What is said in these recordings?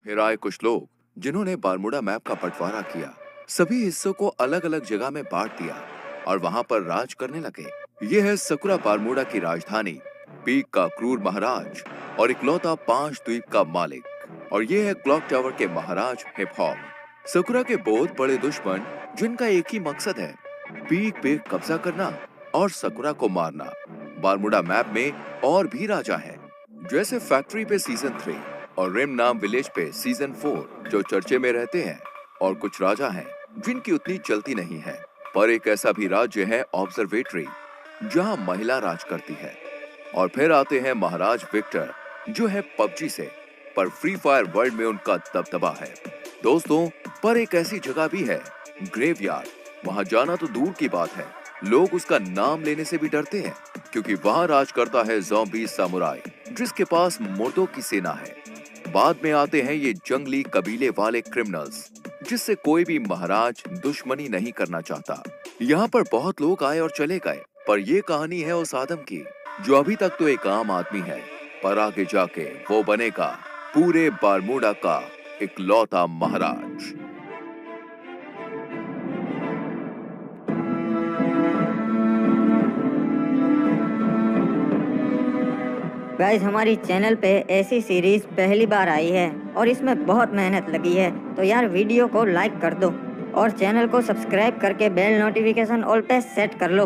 फिर आए कुछ लोग जिन्होंने बारमूडा मैप का बंटवारा किया, सभी हिस्सों को अलग अलग जगह में बांट दिया और वहां पर राज करने लगे। ये है सकुरा बारमूडा की राजधानी, पीक का क्रूर महाराज और इकलौता 5 द्वीप का मालिक। और ये है क्लॉक टावर के महाराज हिप हॉप। सकुरा के बहुत बड़े दुश्मन जिनका एक ही मकसद है, पीक पे कब्जा करना और सकुरा को मारना। बारमूडा मैप में और भी राजा हैं, जैसे फैक्ट्री पे सीजन 3 और रिम नाम विलेज पे सीजन 4 जो चर्चे में रहते हैं। और कुछ राजा हैं जिनकी उतनी चलती नहीं है। पर एक ऐसा भी राज्य है ऑब्जर्वेटरी, जहां महिला राज करती है। और फिर आते हैं महाराज विक्टर, जो है पबजी से, पर फ्री फायर वर्ल्ड में उनका दबदबा है। दोस्तों, पर एक ऐसी जगह भी है, ग्रेवयार्ड। वहां जाना तो दूर की बात है, लोग उसका नाम लेने से भी डरते हैं, क्योंकि वहां राज करता है ज़ॉम्बी सामुराई, जिसके पास मुर्दों की सेना है। बाद में आते हैं ये जंगली कबीले वाले क्रिमिनल्स, जिससे कोई भी महाराज दुश्मनी नहीं करना चाहता। यहाँ पर बहुत लोग आए और चले गए, पर ये कहानी है उस आदम की जो अभी तक तो एक आम आदमी है, पर आगे जाके वो बनेगा पूरे बारमूडा का इकलौता महाराज। गाइस, हमारी चैनल पे ऐसी सीरीज पहली बार आई है और इसमें बहुत मेहनत लगी है, तो यार वीडियो को लाइक कर दो और चैनल को सब्सक्राइब करके बेल नोटिफिकेशन ऑल पे सेट कर लो।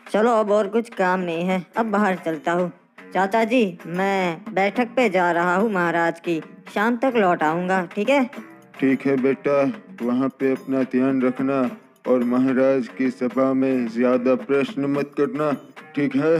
चलो, अब और कुछ काम नहीं है, अब बाहर चलता हूँ। चाचा जी, मैं बैठक पे जा रहा हूँ महाराज की, शाम तक लौट आऊंगा, ठीक है? ठीक है बेटा, वहाँ पे अपना ध्यान रखना और महाराज की सभा में ज्यादा प्रश्न मत करना, ठीक है?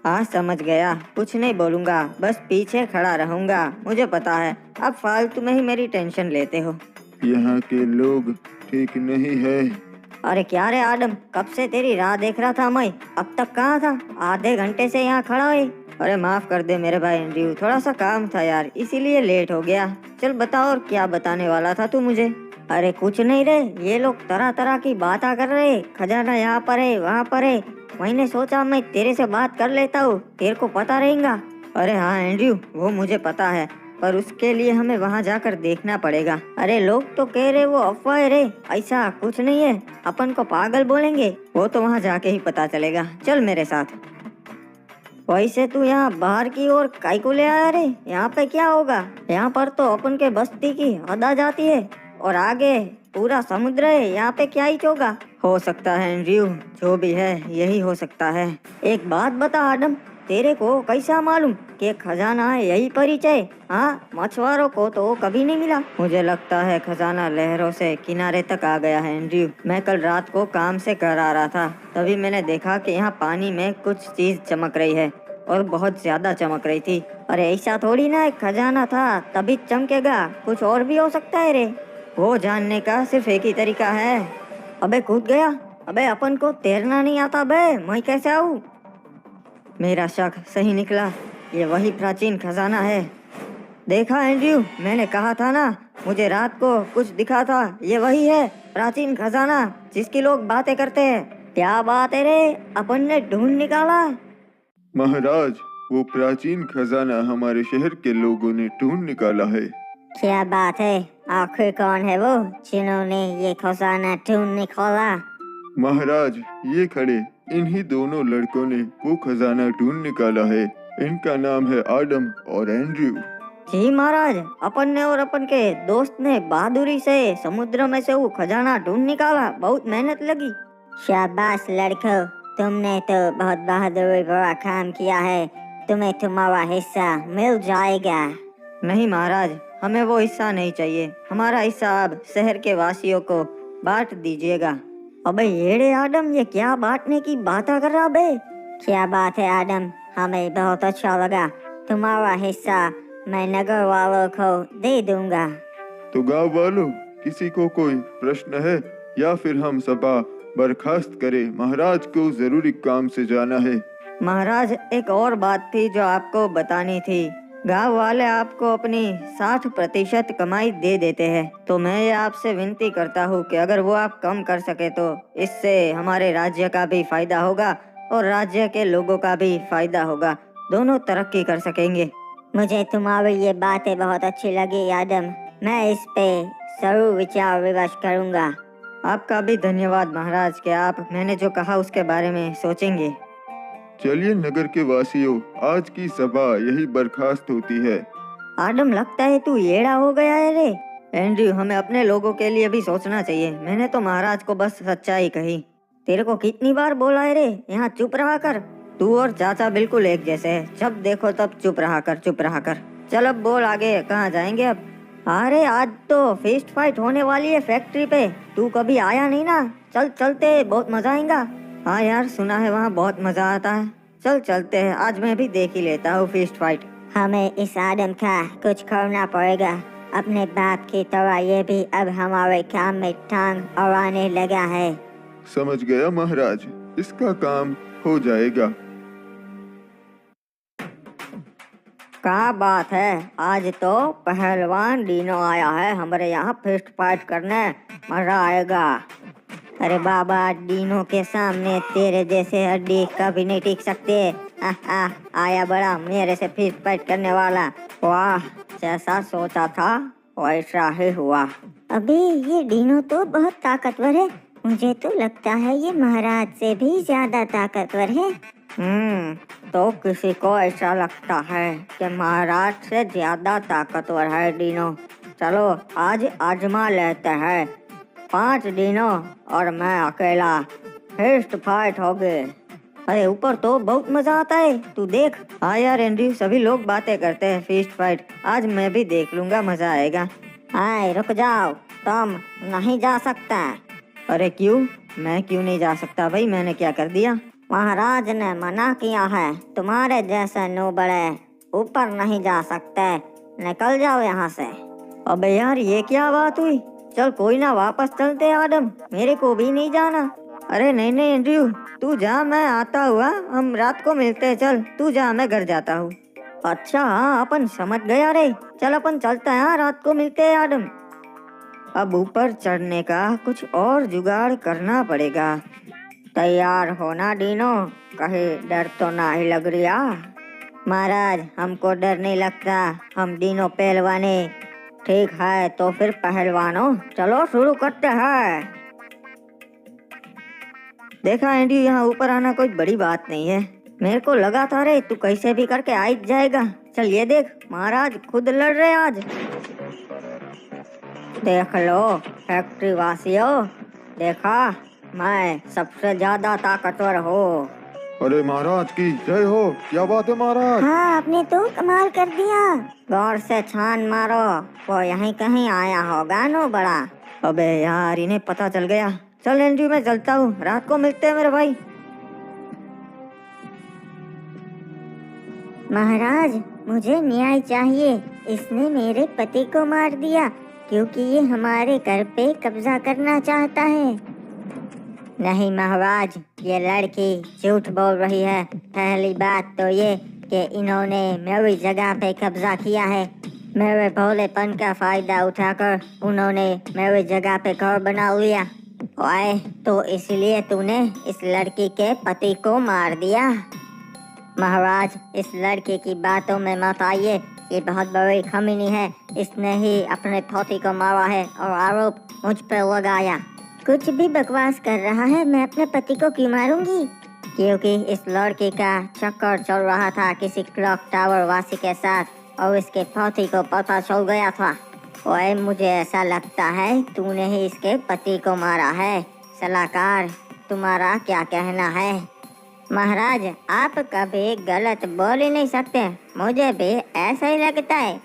हाँ, समझ गया, कुछ नहीं बोलूंगा, बस पीछे खड़ा रहूंगा। मुझे पता है अब फालतू में ही मेरी टेंशन लेते हो। यहाँ के लोग ठीक नहीं है। अरे क्या रे आदम, कब से तेरी राह देख रहा था मैं, अब तक कहाँ था? आधे घंटे से यहाँ खड़ा है। अरे माफ कर दे मेरे भाई एंड्रयू, थोड़ा सा काम था यार, इसीलिए लेट हो गया। चल बता, और क्या बताने वाला था तू मुझे? अरे कुछ नहीं रे, ये लोग तरह तरह की बातें कर रहे, खजाना यहाँ पर है वहाँ पर है। मैंने सोचा मैं तेरे से बात कर लेता हूँ, तेरे को पता रहेगा। अरे हाँ एंड्रयू, वो मुझे पता है, पर उसके लिए हमें वहाँ जाकर देखना पड़ेगा। अरे लोग तो कह रहे वो अफवाह है रे, ऐसा कुछ नहीं है, अपन को पागल बोलेंगे, वो तो वहाँ जाके ही पता चलेगा। चल मेरे साथ। वैसे तू यहाँ बाहर की ओर काहे को ले आया रे? यहाँ पे क्या होगा? यहाँ पर तो अपन के बस्ती की हद आ जाती है और आगे पूरा समुद्र है, यहाँ पे क्या ही होगा? हो सकता है एंड्रयू, जो भी है यही हो सकता है। एक बात बता आदम, तेरे को कैसा मालूम कि खजाना है यही परिचय? हाँ, मछुआरों को तो कभी नहीं मिला। मुझे लगता है खजाना लहरों से किनारे तक आ गया है एंड्रयू। मैं कल रात को काम से घर आ रहा था, तभी मैंने देखा कि यहाँ पानी में कुछ चीज चमक रही है और बहुत ज्यादा चमक रही थी। अरे ऐसा थोड़ी ना एक खजाना था तभी चमकेगा, कुछ और भी हो सकता है रे। वो जानने का सिर्फ एक ही तरीका है। अबे कूद गया। अबे अपन को तैरना नहीं आता बे, मैं कैसे आऊँ? मेरा शक सही निकला, ये वही प्राचीन खजाना है। देखा एंड्रयू, मैंने कहा था ना, मुझे रात को कुछ दिखा था, ये वही है प्राचीन खजाना जिसकी लोग बातें करते हैं। क्या बात है रे, अपन ने ढूंढ निकाला। महाराज, वो प्राचीन खजाना हमारे शहर के लोगों ने ढूंढ निकाला है। क्या बात है? आखिर कौन है वो जिन्होंने ये खजाना ढूंढ निकाला? महाराज, ये खड़े इन्हीं दोनों लड़कों ने वो खजाना ढूंढ निकाला है। इनका नाम है आदम और एंड्रयू। जी महाराज, अपन ने और अपन के दोस्त ने बहादुरी से समुद्र में से वो खजाना ढूंढ निकाला, बहुत मेहनत लगी। शाबाश लड़कों, तुमने तो बहुत बहादुरी भरा काम किया है, तुम्हें तुम्हारा हिस्सा मिल जाएगा। नहीं महाराज, हमें वो हिस्सा नहीं चाहिए, हमारा हिस्सा आप शहर के वासियों को बांट दीजिएगा। अबे येड़े आदम, ये क्या बांटने की बात कर रहा बे? क्या बात है आदम, हमें बहुत अच्छा लगा, तुम्हारा हिस्सा मैं नगर वालों को दे दूंगा। तो गांव वालों, किसी को कोई प्रश्न है या फिर हम सभा बर्खास्त करें? महाराज को जरूरी काम से जाना है। महाराज, एक और बात थी जो आपको बतानी थी। गांव वाले आपको अपनी 60% कमाई दे देते हैं, तो मैं ये आपसे विनती करता हूँ कि अगर वो आप कम कर सके तो इससे हमारे राज्य का भी फायदा होगा और राज्य के लोगों का भी फायदा होगा। दोनों तरक्की कर सकेंगे। मुझे तुम्हारी ये बातें बहुत अच्छी लगी आदम। मैं इस पे जरूर विचार विमर्श करूंगा। आपका भी धन्यवाद महाराज कि आप मैंने जो कहा उसके बारे में सोचेंगे। चलिए नगर के वासियों, आज की सभा यही बर्खास्त होती है। आदम, लगता है तू येड़ा हो गया है रे। एंड्रयू, हमें अपने लोगों के लिए भी सोचना चाहिए। मैंने तो महाराज को बस सच्चाई कही। तेरे को कितनी बार बोला है रे, यहाँ चुप रहा कर। तू और चाचा बिल्कुल एक जैसे है, जब देखो तब चुप रहा कर, चुप रहा कर। चल अब बोल आगे, कहाँ जाएंगे अब? अरे आज तो फिस्ट फाइट होने वाली है फैक्ट्री पे। तू कभी आया नहीं ना, चल चलते, बहुत मजा आएगा। हाँ यार, सुना है वहाँ बहुत मजा आता है। चल चलते हैं, आज मैं भी देख ही लेता हूँ फिस्ट फाइट। हमें इस आदम का कुछ करना पड़ेगा। अपने बाप की तरह ये भी अब हमारे काम में टांग अड़ाने लगा है। समझ गया महाराज, इसका काम हो जाएगा। क्या बात है, आज तो पहलवान डीनो आया है हमारे यहाँ फिस्ट फाइट करने। मजा आएगा। अरे बाबा, डीनो के सामने तेरे जैसे हड्डी कभी नहीं टिक सकते। आया बड़ा मेरे से फिस्ट फाइट करने वाला। वाह, जैसा सोचा था वैसा ही हुआ। अबे ये डीनो तो बहुत ताकतवर है। मुझे तो लगता है ये महाराज से भी ज्यादा ताकतवर है। तो किसी को ऐसा लगता है कि महाराज से ज्यादा ताकतवर है डीनो। चलो आज आजमा लेते हैं। 5 डीनो और मैं अकेला, फिस्ट फाइट हो गए। अरे ऊपर तो बहुत मजा आता है, तू देख। हाँ यार एंड्रयू, सभी लोग बातें करते हैं फिस्ट फाइट। आज मैं भी देख लूंगा, मजा आएगा। हाय रुक जाओ, तुम नहीं जा सकता। अरे क्यों? मैं क्यों नहीं जा सकता भाई, मैंने क्या कर दिया? महाराज ने मना किया है, तुम्हारे जैसे नूबड़े ऊपर नहीं जा सकते। निकल जाओ यहाँ से। अबे यार, ये क्या बात हुई? चल कोई ना, वापस चलते हैं आदम, मेरे को भी नहीं जाना। अरे नहीं नहीं एंड्रयू, तू जा, मैं आता हुआ, हम रात को मिलते हैं। चल तू जा, मैं घर जाता हूँ। अच्छा हाँ, अपन समझ गया रे। चल अपन चलते हैं, रात को मिलते हैं आदम। अब ऊपर चढ़ने का कुछ और जुगाड़ करना पड़ेगा। तैयार होना डीनो, कहीं डर तो ना ही लग रहा? महाराज, हमको डर नहीं लगता, हम डीनो पहलवाने। ठीक है तो फिर पहलवानों, चलो शुरू करते हैं। देखा एंड्रयू, यहाँ ऊपर आना कोई बड़ी बात नहीं है। मेरे को लगा था रे तू कैसे भी करके आ ही जाएगा। चल ये देख, महाराज खुद लड़ रहे आज। देख लो फैक्ट्री वासियों, देखा, मैं सबसे ज्यादा ताकतवर हूँ। अरे महाराज की जय हो। क्या बात है महाराज? हाँ, आपने तो कमाल कर दिया। गौर से छान मारो, वो यहीं कहीं आया होगा नो बड़ा। अबे यार, इन्हें पता चल गया। चल एंड्रयू, मैं चलता हूँ, रात को मिलते हैं मेरे भाई। महाराज, मुझे न्याय चाहिए। इसने मेरे पति को मार दिया क्योंकि ये हमारे घर पे कब्जा करना चाहता है। नहीं महाराज, ये लड़की झूठ बोल रही है। पहली बात तो ये कि इन्होंने मेरी जगह पे कब्जा किया है। मेरे भोलेपन का फायदा उठाकर उन्होंने मेरी जगह पे घर बना लिया। ओए, तो इसलिए तूने इस लड़की के पति को मार दिया? महाराज, इस लड़के की बातों में मत आइए, ये बहुत बड़ी खमीनी है। इसने ही अपने पति को मारा है और आरोप मुझ पर लगाया। कुछ भी बकवास कर रहा है, मैं अपने पति को क्यों मारूंगी? क्योंकि इस लड़के का चक्कर चल रहा था किसी क्लॉक टावर वासी के साथ और इसके पति को पता चल गया था। ओए, मुझे ऐसा लगता है तूने ही इसके पति को मारा है। सलाहकार, तुम्हारा क्या कहना है? महाराज, आप कभी गलत बोल ही नहीं सकते, मुझे भी ऐसा ही लगता है।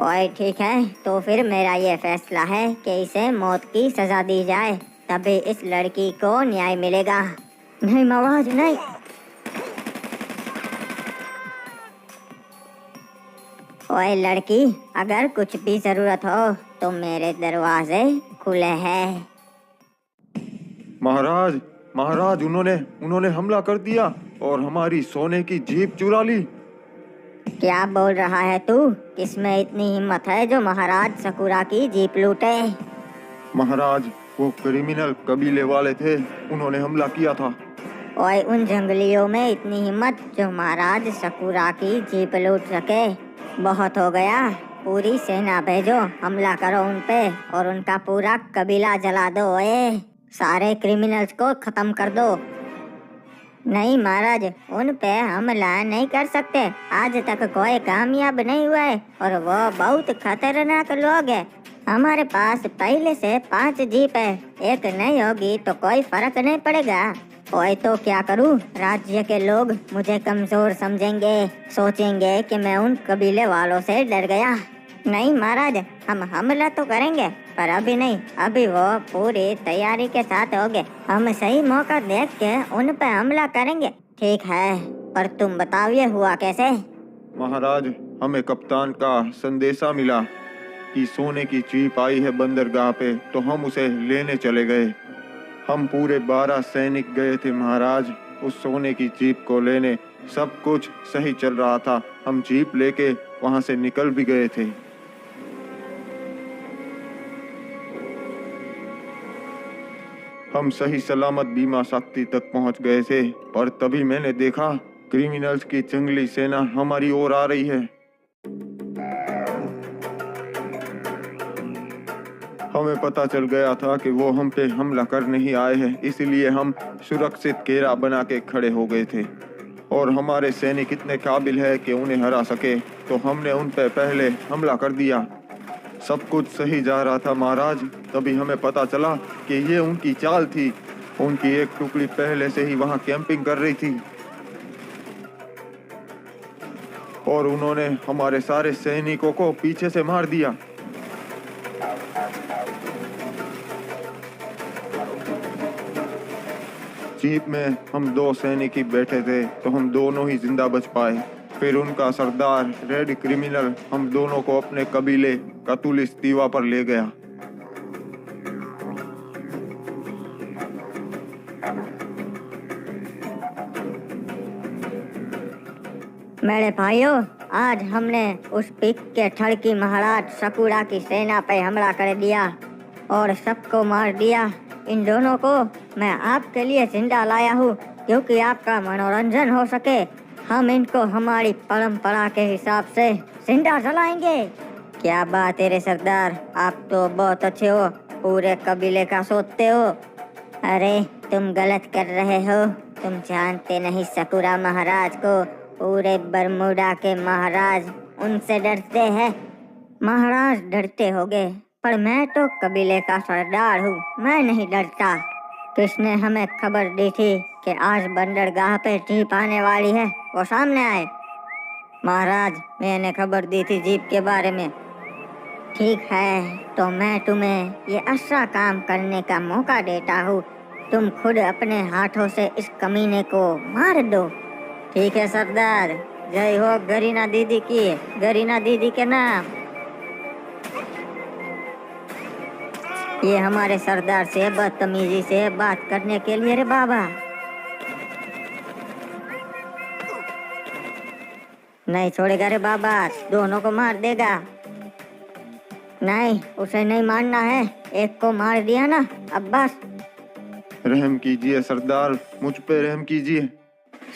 ओए ठीक है, तो फिर मेरा ये फैसला है कि इसे मौत की सजा दी जाए, तभी इस लड़की को न्याय मिलेगा। नहीं महाराज, नहीं। ओए लड़की, अगर कुछ भी जरूरत हो तो मेरे दरवाजे खुले हैं। महाराज, महाराज, उन्होंने हमला कर दिया और हमारी सोने की जीप चुरा ली। क्या बोल रहा है तू? किसमें इतनी हिम्मत है जो महाराज सकुरा की जीप लूटे? महाराज, वो क्रिमिनल कबीले वाले थे, उन्होंने हमला किया था। ओए उन जंगलियों में इतनी हिम्मत जो महाराज सकुरा की जीप लूट सके। बहुत हो गया, पूरी सेना भेजो, हमला करो उन पे और उनका पूरा कबीला जला दो। ओए सारे क्रिमिनल्स को खत्म कर दो। नहीं महाराज, उन पे हमला नहीं कर सकते। आज तक कोई कामयाब नहीं हुआ है और वो बहुत खतरनाक लोग हैं। हमारे पास पहले से 5 जीप है, एक नहीं होगी तो कोई फर्क नहीं पड़ेगा। ओए तो क्या करूं? राज्य के लोग मुझे कमजोर समझेंगे, सोचेंगे कि मैं उन कबीले वालों से डर गया। नहीं महाराज, हम हमला तो करेंगे पर अभी नहीं, अभी वो पूरी तैयारी के साथ होंगे। हम सही मौका देख के उन पे हमला करेंगे। ठीक है, पर तुम बताओ ये हुआ कैसे? महाराज, हमें कप्तान का संदेशा मिला कि सोने की जीप आई है बंदरगाह पे, तो हम उसे लेने चले गए। हम पूरे 12 सैनिक गए थे महाराज उस सोने की जीप को लेने। सब कुछ सही चल रहा था, हम जीप लेके वहां से निकल भी गए थे। हम सही सलामत बीमा शक्ति तक पहुंच गए थे, और तभी मैंने देखा क्रिमिनल्स की जंगली सेना हमारी ओर आ रही है। हमें पता चल गया था कि वो हम पे हमला करने ही आए हैं, इसलिए हम सुरक्षित घेरा बना के खड़े हो गए थे। और हमारे सैनिक इतने काबिल है कि उन्हें हरा सके, तो हमने उन पे पहले हमला कर दिया। सब कुछ सही जा रहा था महाराज, तभी हमें पता चला कि ये उनकी चाल थी। उनकी एक टुकड़ी पहले से ही वहां कैंपिंग कर रही थी और उन्होंने हमारे सारे सैनिकों को पीछे से मार दिया। जीप में हम 2 सैनिक ही बैठे थे, तो हम दोनों ही जिंदा बच पाए। फिर उनका सरदार रेड क्रिमिनल हम दोनों को अपने कबीले कतुलिस दीवा पर ले गया। मेरे भाइयों, आज हमने उस पिक के ठड़की महाराज सकुरा की सेना पे हमला कर दिया और सबको मार दिया। इन दोनों को मैं आपके लिए जिंदा लाया हूँ क्योंकि आपका मनोरंजन हो सके। हम इनको हमारी परंपरा के हिसाब से जिंदा जलाएंगे। क्या बात है रे सरदार, आप तो बहुत अच्छे हो, पूरे कबीले का सोचते हो। अरे तुम गलत कर रहे हो, तुम जानते नहीं सकुरा महाराज को। पूरे बरमूडा के महाराज उनसे डरते हैं। महाराज डरते होगे, पर मैं तो कबीले का सरदार हूँ, मैं नहीं डरता। किसने हमें खबर दी थी कि आज बंदरगाह पे जीप आने वाली है? वो सामने आए। महाराज, मैंने खबर दी थी जीप के बारे में। ठीक है, तो मैं तुम्हें ये अच्छा काम करने का मौका देता हूँ। तुम खुद अपने हाथों से इस कमीने को मार दो। ठीक है सरदार, जय हो गरीना दीदी की, गरीना दीदी के नाम। ये हमारे सरदार से बदतमीजी से बात करने के लिए रे बाबा। नहीं छोड़ेगा रे बाबा, दोनों को मार देगा। नहीं, उसे नहीं मारना है, एक को मार दिया ना, अब बस। रहम कीजिए सरदार, मुझ पे रहम कीजिए।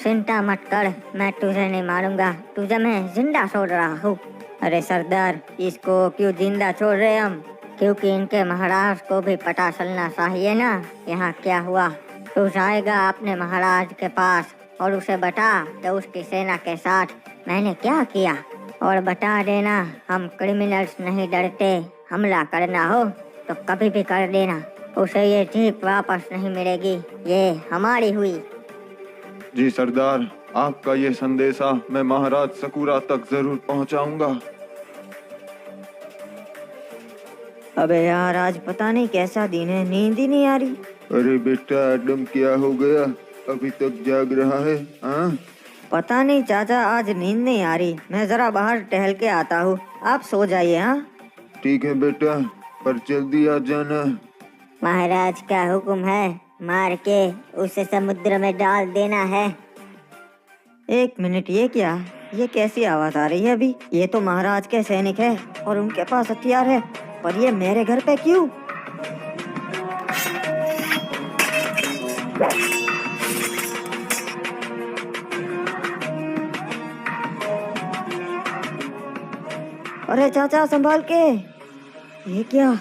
चिंता मत कर, मैं तुझे नहीं मारूंगा, तुझे मैं जिंदा छोड़ रहा हूँ। अरे सरदार, इसको क्यों जिंदा छोड़ रहे हम? क्योंकि इनके महाराज को भी पता चलना चाहिए ना यहाँ क्या हुआ। तू जाएगा अपने महाराज के पास और उसे बता कि उसकी सेना के साथ मैंने क्या किया, और बता देना हम क्रिमिनल्स नहीं डरते, हमला करना हो तो कभी भी कर देना। उसे ये जीप वापस नहीं मिलेगी, ये हमारी हुई। जी सरदार, आपका ये संदेशा मैं महाराज सकुरा तक जरूर पहुंचाऊंगा। अबे यार, आज पता नहीं कैसा दिन है, नींद ही नहीं आ रही। अरे बेटा एडम, क्या हो गया? अभी तक जाग रहा है? हाँ? पता नहीं चाचा, आज नींद नहीं आ रही, मैं जरा बाहर टहल के आता हूँ, आप सो जाइए। हाँ ठीक है बेटा, पर जल्दी आ जाना। महाराज का हुक्म है, मार के उसे समुद्र में डाल देना है। एक मिनट, ये क्या? ये कैसी आवाज आ रही है अभी? ये तो महाराज के सैनिक है और उनके पास हथियार है, पर ये मेरे घर पे क्यों? अरे चाचा संभाल के, ये क्या?